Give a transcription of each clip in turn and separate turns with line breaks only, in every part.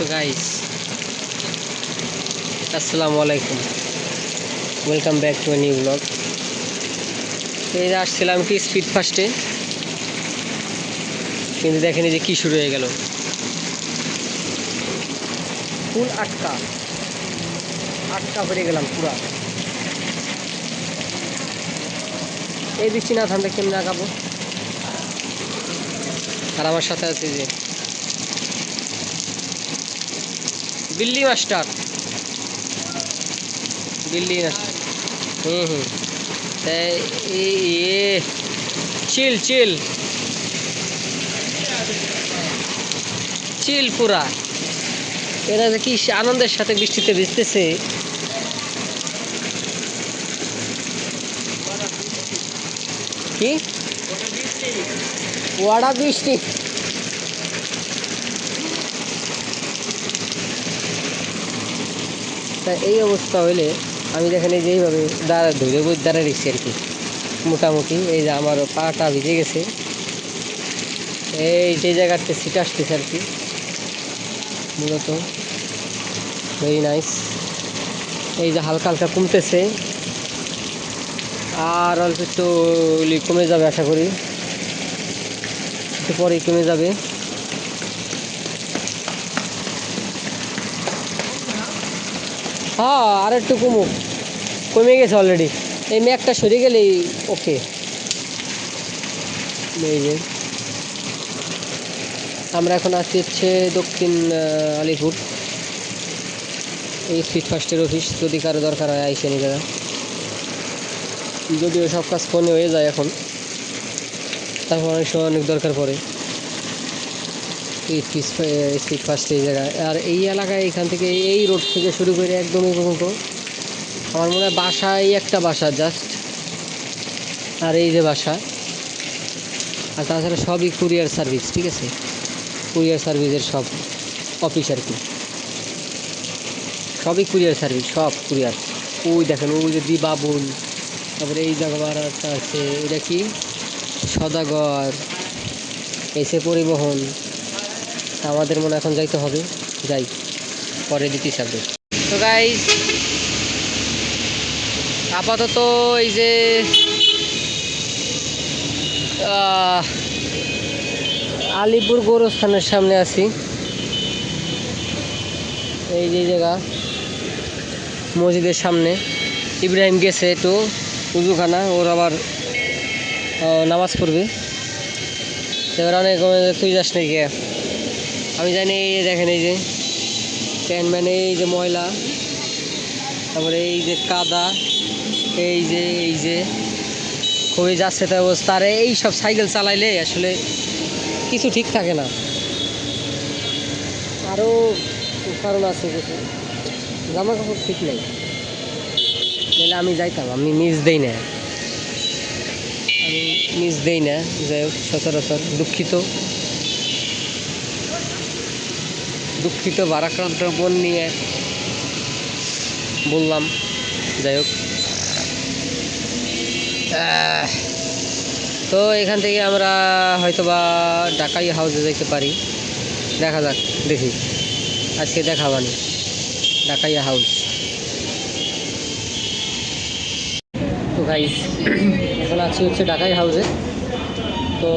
তো গাইস আসসালামু আলাইকুম, welcome back to a new blog. এই যে আসছিলাম কি স্পিড ফাস্টে, কিন্তু দেখেনি যে কি শুরু হয়ে গেল। ফুল আটকা পড়ে গেলাম পুরা। এই বৃষ্টি না থামলে কেমন আঁকাবো। আর আমার সাথে আছে যে বিল্লি মাস্টার, চিল চিল চিল পুরা। এরা যে কি আনন্দের সাথে বৃষ্টিতে ভিজতেছে। কি ওয়াড়া বৃষ্টি। তা এই অবস্থা হইলে আমি দেখেন এই যে এইভাবে দাঁড়ায় রেখেছি আর কি। মোটামুটি এই যে আমার পাটা ভিজে গেছে, এই যে জায়গাতে সিট আসতেছে আর কি। মূলত ভেরি নাইস। এই যে হালকা হালকা কমতেছে, আর অল্প একটু কমে যাবে আশা করি, একটু পরেই কমে যাবে। হ্যাঁ, আর একটু কমে গেছে অলরেডি। এই মেঘটা সরে গেলেই ওকে। এই যে আমরা এখন আছি হচ্ছে দক্ষিণ আলিপুর। এই স্পিড ফাস্টের অফিস, যদি কারো দরকার হয় আইসে নি যারা। যদিও সব কাজ ফোনে হয়ে যায় এখন, তারপর অনেক সময় অনেক দরকার পড়ে এই স্পিড ফাস্ট এই জায়গায়। আর এই এলাকায় এখান থেকে এই রোড থেকে শুরু করে একদমই পর্যন্ত আমার মনে হয় বাসা, এই একটা বাসা জাস্ট, আর এই যে বাসা। আর তাছাড়া সবই কুরিয়ার সার্ভিস, ঠিক আছে, কুরিয়ার সার্ভিসের সব অফিস আর কি। সবই কুরিয়ার সার্ভিস, সব কুরিয়ার। ওই দেখেন, ওই যে বাবুল, তারপরে এই জায়গা আছে, এটা কি সদাগর, এসে পরিবহন। আমাদের মনে এখন যাইতে হবে, যাই পরে দিতে থাকবে। তো গাইস আপাতত এই যে আলিপুর গোরস্থানের সামনে আছি। এই যে জায়গা মসজিদের সামনে। ইব্রাহিম গেছে একটু উজুখানা, ওর আবার নামাজ পড়বে। এবার অনেক তুই যাস না গিয়ে, আমি জানি। এই যে দেখেন, এই যে প্যান্ট এই যে ময়লা, তারপরে এই যে কাদা, এই যে খুবই যাচ্ছে তাই অবস্থা। আর এই সব সাইকেল চালাইলে আসলে কিছু ঠিক থাকে না। আরও কারণ আছে কিছু, জামা কাপড় ঠিক নেই, নাহলে আমি যাইতাম। আমি মিস দেই না, যাই হোক সচরাচর দুঃখিত ভারাক্রান্ত মন নিয়ে বললাম। যাই হোক, তো এখান থেকে আমরা হয়তোবা ঢাকাই হাউসে যেতে পারি। দেখা যাক, দেখি আজকে দেখাবানি ঢাকাইয়া হাউস। তো গাইস এখন আছি হচ্ছে ঢাকাই হাউসে। তো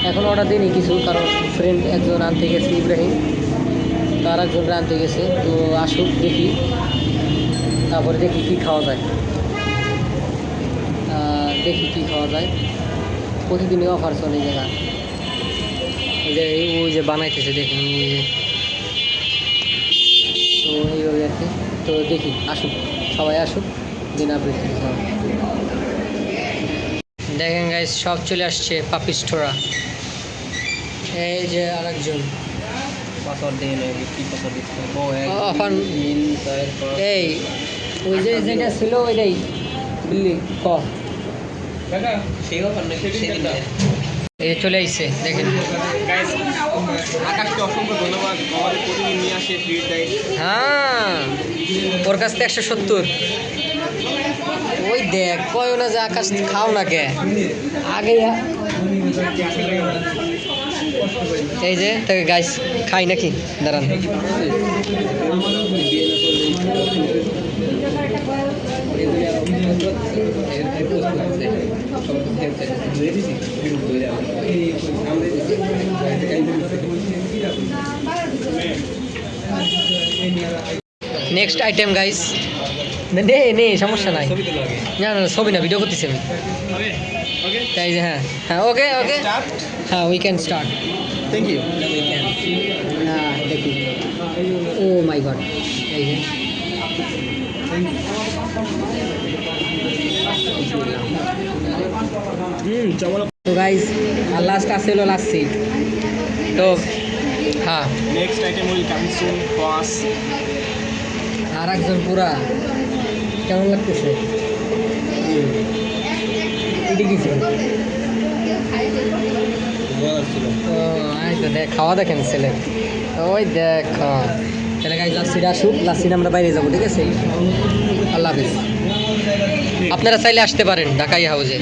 এখন অর্ডার দিইনি কিছু, কারণ ফ্রেন্ড একজন আনতে গেছে, ইব্রাহিম, তো আর একজন আনতে গেছে। তো আসুক, দেখি, তারপরে দেখি কী খাওয়া যায়। প্রতিদিনই অফার চলে এই জায়গা। ওই যে বানাইতেছে দেখুন, ওই যে, তো এইভাবে আর কি। তো দেখি, আসুক, সবাই আসুক, দিন আবৃত্তি সবাই দেখেন গাইস, সব চলে আসছে পাপিস্টোরা। এই যে আরেকজন এই ওই যে যেটা ছিল ওইটাই দিল্লি ক এই চলে আসছে। দেখেন
আকাশকে অসংখ্য ধন্যবাদ, আমাদের প্রতিদিন নিয়ে আসে ট্রিট দেয়।
হ্যাঁ, ওর কাছ থেকে 170। ওই দেখ, কয় না যে আকাশ খাও না কে আগে। এই যে তাকে গাইস খাই নাকি দাঁড়ান নেক্সট আইটেম গাইস নে নে সমস্যা নাই
ছবি তোলা আগে
না না ছবি না ভিডিও করতেছি আমি
ওকে ওকে
তাই যে হ্যাঁ হ্যাঁ ওকে ওকে
স্টার্ট
হ্যাঁ we can start
thank you
হ্যাঁ দেখি ও মাই গড এই যে
চমৎকার
তো গাইস আর লাস্ট আছে হলো লাস্ট সিট তো হ্যাঁ
নেক্সট আইটেম উইল কাম সুন ফাস
আর একজন পুরা কেমন লাগতেছে এটি কিছু ও এই তো দেখ খাওয়া দেখেন ছেলে ওই দেখ তাহলে গাইজ লাস্সিটা আসুক লাস্সিটা আমরা বাইরে যাবো ঠিক আছে আল্লাহ হাফিজ আপনারা চাইলে আসতে পারেন ঢাকাই হাউজে